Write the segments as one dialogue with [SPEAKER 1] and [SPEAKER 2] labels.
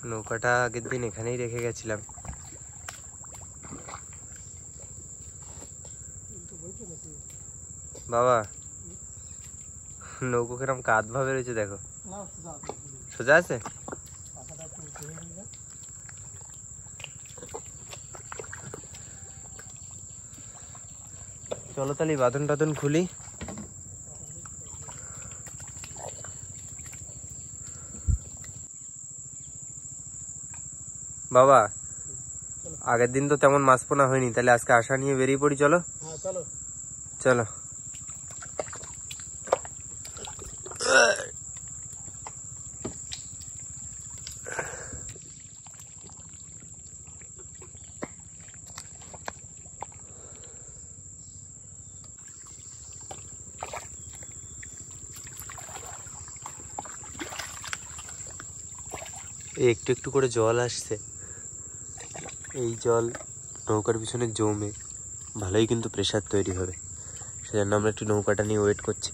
[SPEAKER 1] নৌকাটা আগের দিন এখানেই রেখে গেছিলাম। বাবা নৌকো কিরম কাঁধ ভাবে রয়েছে দেখো। সোজা আছে? চলো তাহলে বাঁধন টাধন খুলি। বাবা আগের দিন তো তেমন মাছ পোনা হয়নি, তাহলে আজকে আশা নিয়ে বেরিয়ে পড়ি। চলো
[SPEAKER 2] চলো
[SPEAKER 1] চলো। একটু একটু করে জল আসছে, এই জল নৌকার পিছনে জমে ভালোই কিন্তু প্রেসার তৈরি হবে, সেজন্য আমরা একটু নৌকাটা নিয়ে ওয়েট করছি।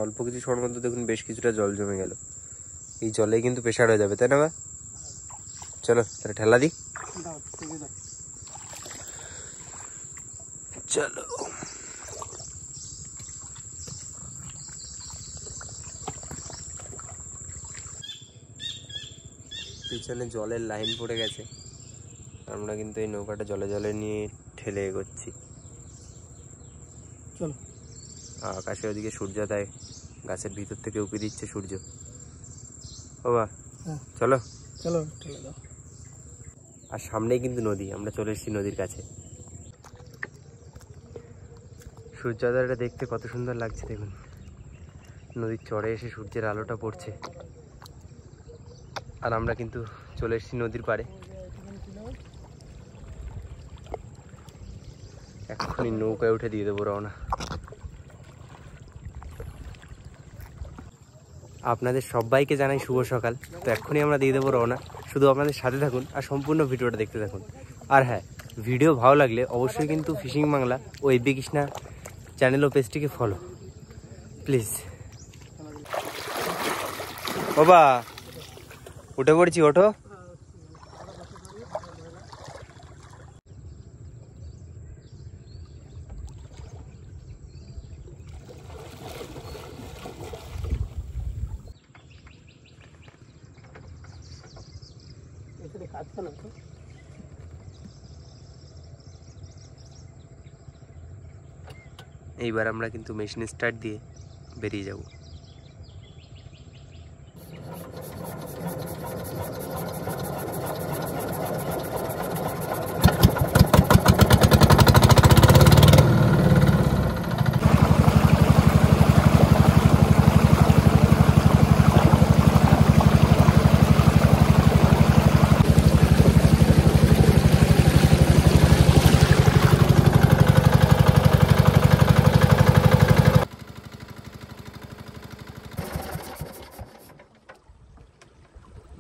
[SPEAKER 1] অল্প কিছু সময়ের মধ্যে দেখুন বেশ কিছুটা জল জমে গেল, এই জলেই কিন্তু প্রেসার হয়ে যাবে, তাই না? চলো তাহলে ঠেলা দিই। চলো পিছনে জলের লাইন পড়ে গেছে, আমরা কিন্তু এই নৌকাটা জলে জলে নিয়ে ঠেলে এগোচ্ছি।
[SPEAKER 2] চলো
[SPEAKER 1] আকাশে ওদিকে সূর্যোদয়, গাছের ভিতর থেকে উঁকি দিচ্ছে সূর্য। বাবা চলো
[SPEAKER 2] চলো ঠেলে দাও।
[SPEAKER 1] আর সামনেই কিন্তু নদী, আমরা চলে এসেছি নদীর কাছে। সূর্যোদয়টা দেখতে কত সুন্দর লাগছে দেখুন, নদীর চড়ে এসে সূর্যের আলোটা পড়ছে, আর আমরা কিন্তু চলে এসেছি নদীর পাড়ে। এখনই নৌকায় উঠে দিয়ে দেবো রওনা। আপনাদের সবাইকে জানাই শুভ সকাল। তো এখনই আমরা দিয়ে দেবো রওনা, শুধু আপনাদের সাথে থাকুন আর সম্পূর্ণ ভিডিওটা দেখতে থাকুন। আর হ্যাঁ, ভিডিও ভালো লাগলে অবশ্যই কিন্তু ফিশিং বাংলা ও এবি কৃষ্ণা চ্যানেল ও পেজটিকে ফলো প্লিজ। বাবা উঠে পড়ছি, ওঠো। এইবার আমরা কিন্তু মেশিন স্টার্ট দিয়ে বেরিয়ে যাব।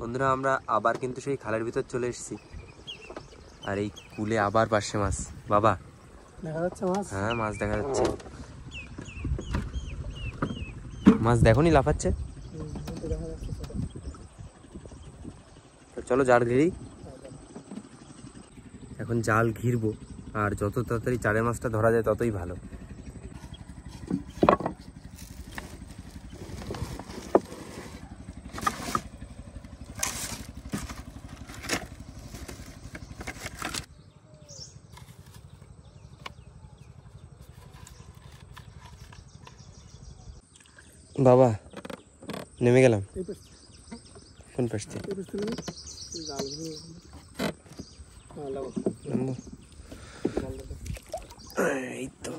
[SPEAKER 1] বন্ধুরা আমরা আবার কিন্তু সেই খালের ভিতর চলে এসেছি, আর এই কুলে আবার পার্শে মাছ। বাবা
[SPEAKER 2] দেখা যাচ্ছে মাছ?
[SPEAKER 1] হ্যাঁ মাছ দেখা যাচ্ছে। মাছ দেখো নি লাফাচ্ছে। চলো জাল ঘিরি, এখন জাল ঘিরবো, আর যত তাড়াতাড়ি চারে মাছটা ধরা যায় ততই ভালো। বাবা নেমে গেলাম। কোন পাশ থেকে? এই তো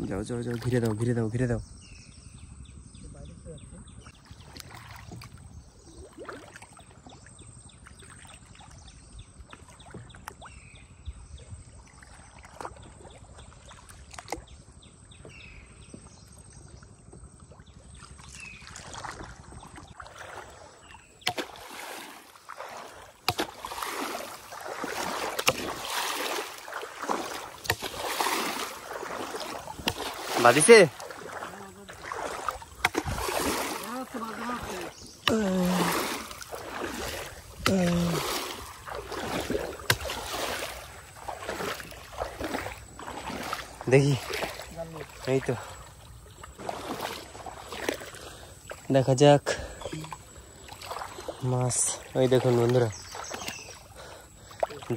[SPEAKER 1] যাও যাও যাও, ঘিরে দাও ঘিরে দাও ঘিরে দাও। বাদিছে দেখি, এই তো দেখা যাক মাছ। ওই দেখুন বন্ধুরা,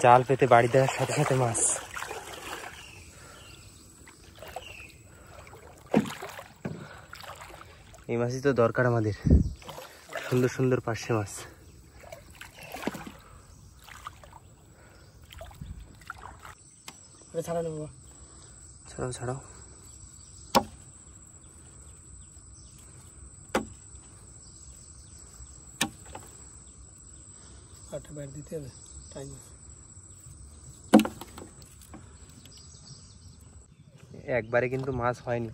[SPEAKER 1] জাল পেতে বাড়ি দেওয়ার সাথে সাথে মাছ। এই মাছই তো দরকার আমাদের, সুন্দর সুন্দর পার্শে মাছ। ছাড়াও ছাড়াও,
[SPEAKER 2] দিতে হবে টাইম।
[SPEAKER 1] একবারে কিন্তু মাছ হয়নি,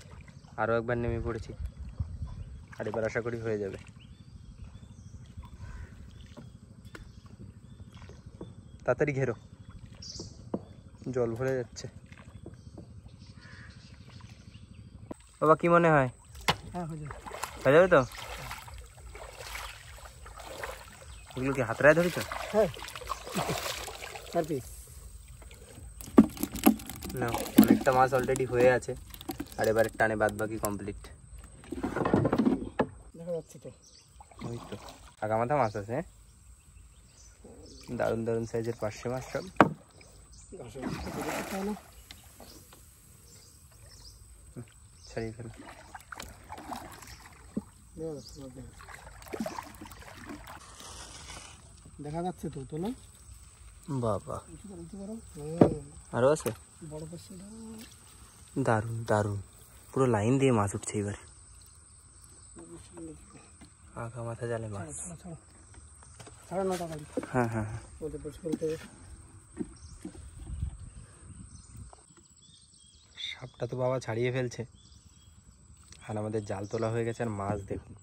[SPEAKER 1] আরো একবার নেমে পড়েছি, আর এবার আশা করি হয়ে যাবে। তাড়াতাড়ি ঘেরো, জল ভরে যাচ্ছে। বাবা কি মনে হয়, হয়ে যাবে তো? এগুলো কি হাতড়ায় ধরেছ? না, অনেকটা মাছ অলরেডি হয়ে আছে, আর এবারে টানে বাদ বাকি কমপ্লিট।
[SPEAKER 2] দেখা যাচ্ছে তো,
[SPEAKER 1] ওই তো আগামাথা মাছ আছে, দারুণ দারুণ সাইজের পার্শে মাছ সব। ছাড়িয়ে ফেলো।
[SPEAKER 2] দেখা যাচ্ছে তো, তো না
[SPEAKER 1] বাবা, আরো আছে, দারুণ দারুণ, পুরো লাইন দিয়ে মাছ উঠছে এবার। আগা মাথা জালে মাছ। হ্যাঁ হ্যাঁ, সাপটা তো বাবা ছাড়িয়ে ফেলছে, আর আমাদের জাল তোলা হয়ে গেছে। আর মাছ দেখুন,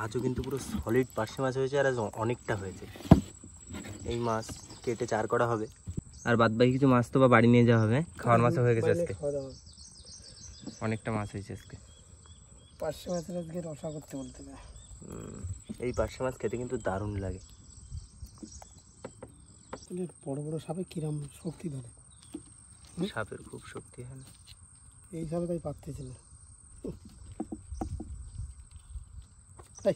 [SPEAKER 1] আজও কিন্তু পুরো সলিড পার্শে মাছ হয়েছে, আর আজ অনেকটা হয়েছে। এই মাছ কেটে চার করা হবে, আর বাদ বাকি কিছু মাছ তো বা বাড়ি নিয়ে যাওয়া হবে। খাওয়ার মাছও হয়ে গেছে আজকে, অনেকটা মাছ হয়েছে আজকে।
[SPEAKER 2] পার্শে মাছের আজকে রসা করতে বলতে হবে।
[SPEAKER 1] এই পার্শে মাছ খেতে কিন্তু দারুণ লাগে।
[SPEAKER 2] বড় বড় সাপে কিরম শক্তি ধরে,
[SPEAKER 1] সাপের খুব শক্তি হয় না
[SPEAKER 2] এই সাপে, তাই পারতেছি না। তাই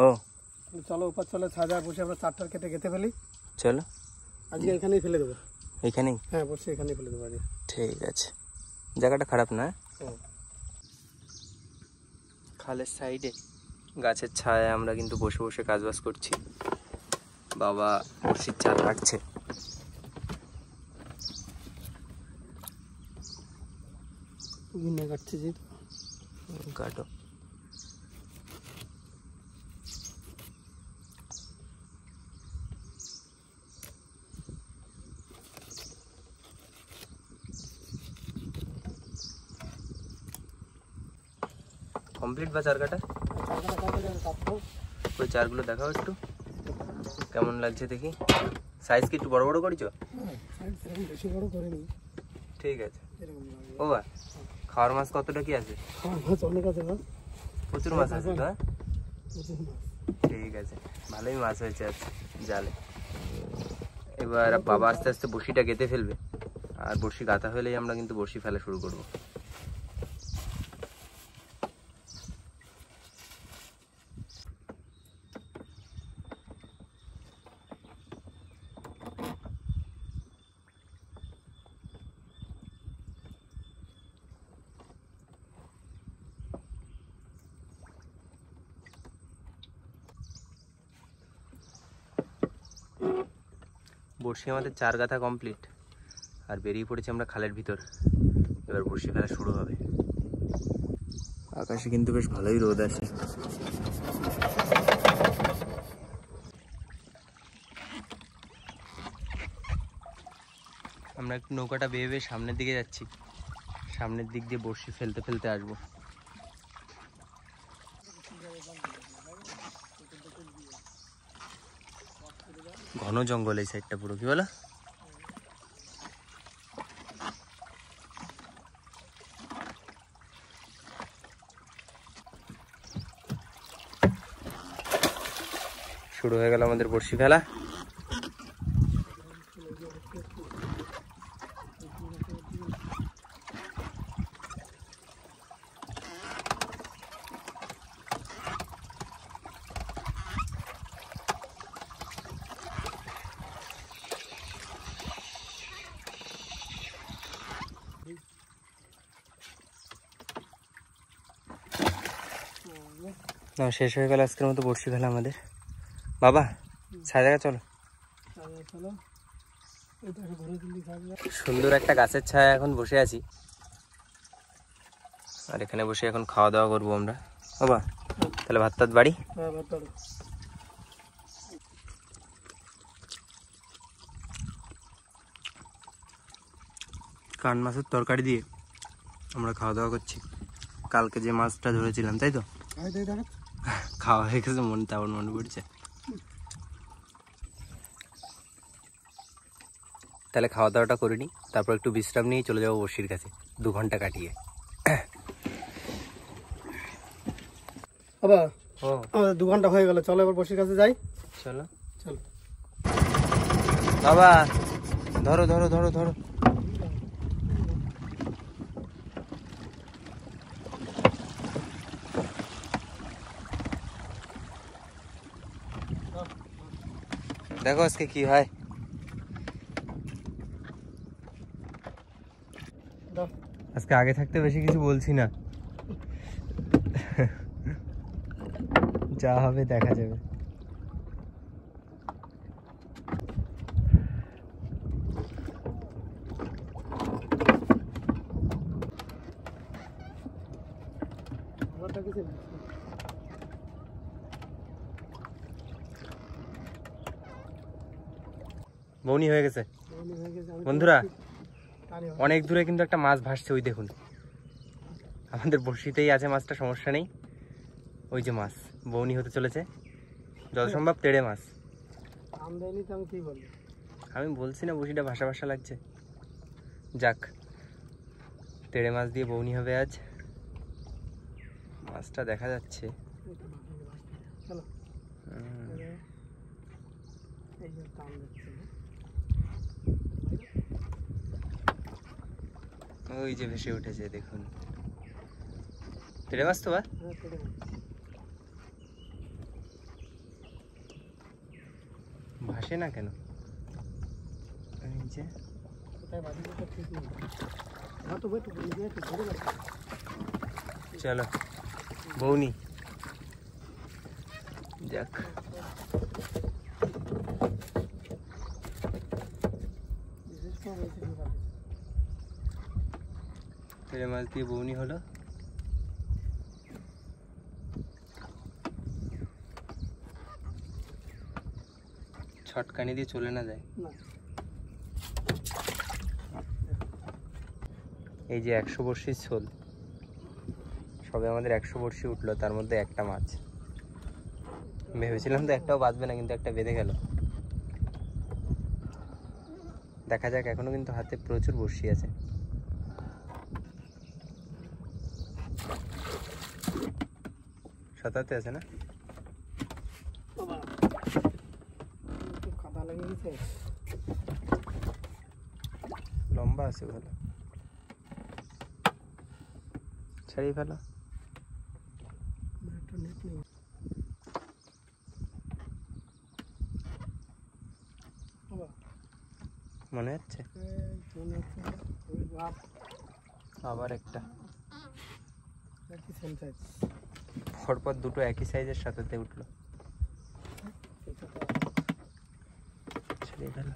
[SPEAKER 1] ও
[SPEAKER 2] চলো উপর চলে, সাজা বসে আমরা চারটার কেটে খেতে ফেলি।
[SPEAKER 1] চলো
[SPEAKER 2] আজকে এখানেই ফেলে দেবো।
[SPEAKER 1] এইখানেই?
[SPEAKER 2] হ্যাঁ বসে এখানেই ফেলে দেবো আজকে।
[SPEAKER 1] ঠিক আছে, জায়গাটা খারাপ না, খালের সাইডে গাছের ছায়ায় আমরা কিন্তু বসে বসে কাজবাজ করছি। বাবা বড়শির চাল কাটছে।
[SPEAKER 2] কাটছে যে
[SPEAKER 1] কাটো। কমপ্লিট বা চার কাটা? ওই চারগুলো দেখাও একটু, কেমন লাগছে দেখি। সাইজ কি একটু বড় বড় করেছো?
[SPEAKER 2] বেশি বড় করিনি।
[SPEAKER 1] ঠিক আছে। ও বা খাওয়ার মাছ কতটা কি আছে?
[SPEAKER 2] মাছ অনেক আছে,
[SPEAKER 1] প্রচুর মাছ আছে তো। ঠিক আছে, ভালোই মাছ হয়েছে আজকে জালে। এবার বাবা আস্তে আস্তে বড়শিটা গেঁথে ফেলবে, আর বড়শি গাঁথা হলেই আমরা কিন্তু বড়শি ফেলা শুরু করব। বড়শি আমাদের চার গাঁথা কমপ্লিট, আর বেরিয়ে পড়েছি আমরা খালের ভিতর। এবার বড়শি ফেলা শুরু হবে। আকাশে কিন্তু বেশ ভালোই রোদ আছে। আমরা একটু নৌকাটা বেয়ে বেয়ে সামনের দিকে যাচ্ছি, সামনের দিক দিয়ে বড়শি ফেলতে ফেলতে আসবো। ঘন জঙ্গল এই সাইডটা পুরো, কি বলো? শুরু হয়ে গেল আমাদের বড়শি ফেলা। শেষ হয়ে গেল আজকের মতো বড়শি ফেলা আমাদের। বাবা ছায়া জায়গা চলো। সুন্দর একটা গাছের ছায়া এখন বসে আছি, আর এখানে বসে এখন খাওয়া দাওয়া করবো আমরা। বাবা তাহলে ভাত টাত বাড়ি। কান মাছের তরকারি দিয়ে আমরা খাওয়া দাওয়া করছি। কালকে যে মাছটা ধরেছিলাম, তাই তো? খাওয়া হয়ে গেছে, মন তেমন মনে পড়ছে। তাহলে খাওয়া দাওয়াটা করে নিই, তারপর একটু বিশ্রাম নিয়ে চলে যাবো বড়শির কাছে 2 ঘন্টা কাটিয়ে।
[SPEAKER 2] বাবা আমাদের 2 ঘন্টা হয়ে গেল, চলো এবার বড়শির কাছে যাই।
[SPEAKER 1] চলো
[SPEAKER 2] চলো
[SPEAKER 1] বাবা, ধরো ধরো ধরো ধরো। দেখো আজকে কি হয়। আজকে আগে থাকতে বেশি কিছু বলছি না, যা হবে দেখা যাবে। বৌনি হয়ে গেছে বন্ধুরা, অনেক দূরে কিন্তু একটা মাছ ভাসছে, ওই দেখুন। আমাদের বড়শিতেই আছে মাছটা, সমস্যা নেই। ওই যে মাছ বৌনি হতে চলেছে, যত সম্ভব তেড়ে মাছ। আমি বলছি না বড়শিটা ভাসা ভাসা লাগছে। যাক, তেড়ে মাছ দিয়ে বৌনি হবে আজ। মাছটা দেখা যাচ্ছে। ওই যে ভেসে উঠেছে দেখুন, তেড়ে মাছ তো। ভাসে না কেন? চলো বৌনি যাক। তেড়ে মাছ দিয়ে বৌনি হলো। ছটকানি দিয়ে চলে না যায়। এই যে 100 বড়শির ছোল, সবে আমাদের 100 বড়শি উঠলো, তার মধ্যে একটা মাছ। ভেবেছিলাম তো একটাও বাঁচবে না, কিন্তু একটা বেঁধে গেল। দেখা যাক, এখনো কিন্তু হাতে প্রচুর বড়শি আছে। সাঁতারতে আছে না? লম্বা আছে ভালো, ছাড়িয়ে ফেলো। মনে হচ্ছে আবার একটা পরপর দুটো একই সাইজের সাথে উঠলো। ছাড়িয়ে ফেলো।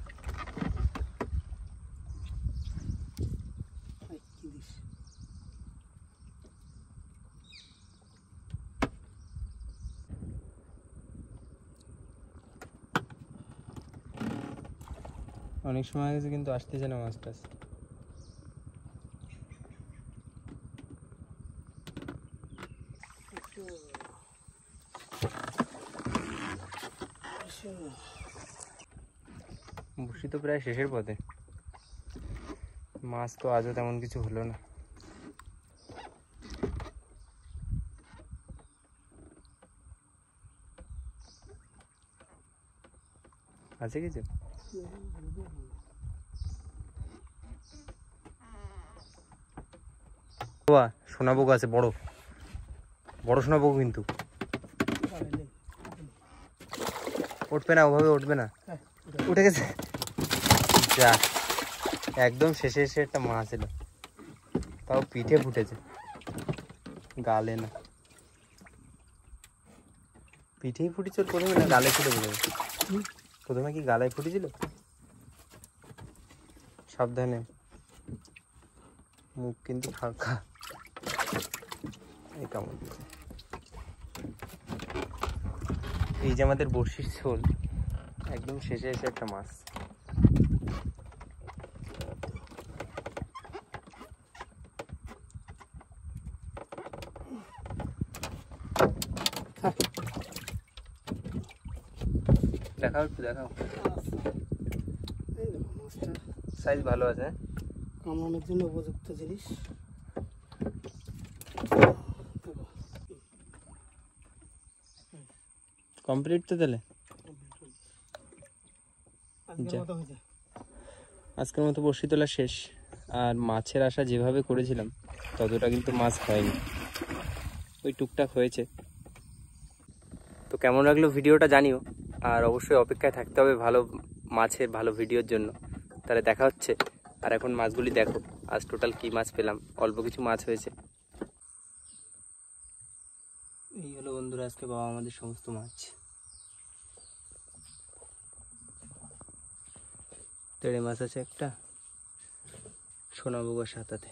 [SPEAKER 1] অনেক সময় গেছে কিন্তু আসতেছে না মাছ টাছ। বসি তো প্রায় শেষের পথে, মাছ তো আজও তেমন কিছু হলো না। আছে কিছু? সোনাবুক আছে, বড় বড় সোনাবুক, কিন্তু উঠবে না, ওভাবে উঠবে না। উঠে গেছে, যা একদম শেষে এসে একটা মাছ এলো, তাও পিঠে ফুটেছে, গালে না। পিঠেই ফুটেছিল প্রথমে, না গালে ফুটে গেল? প্রথমে কি গালায় ফুটেছিল? সাবধানে, মুখ কিন্তু ফাঁকা। এই কেমন, এই যে আমাদের বড়শির ঝোল, একদম শেষে এসে একটা মাছ। দেখাও একটু, দেখাও। সাইজ ভালো আছে,
[SPEAKER 2] কামড়ানোর জন্য উপযুক্ত জিনিস।
[SPEAKER 1] কমপ্লিট তো তাহলে। আজকের মতো বড়শি তোলা শেষ। আর মাছের আশা যেভাবে করেছিলাম ততটা কিন্তু মাছ হয়নি, ওই টুকটাক হয়েছে। তো কেমন লাগলো ভিডিওটা জানিও, আর অবশ্যই অপেক্ষায় থাকতে হবে ভালো মাছের ভালো ভিডিওর জন্য। তাহলে দেখা হচ্ছে। আর এখন মাছগুলি দেখো, আজ টোটাল কি মাছ পেলাম, অল্প কিছু মাছ হয়েছে। এই হলো বন্ধুরা আজকে বাবা আমাদের সমস্ত মাছ। তেড়ে মাছ আছে একটা, সোনাবুগা সাতাতে।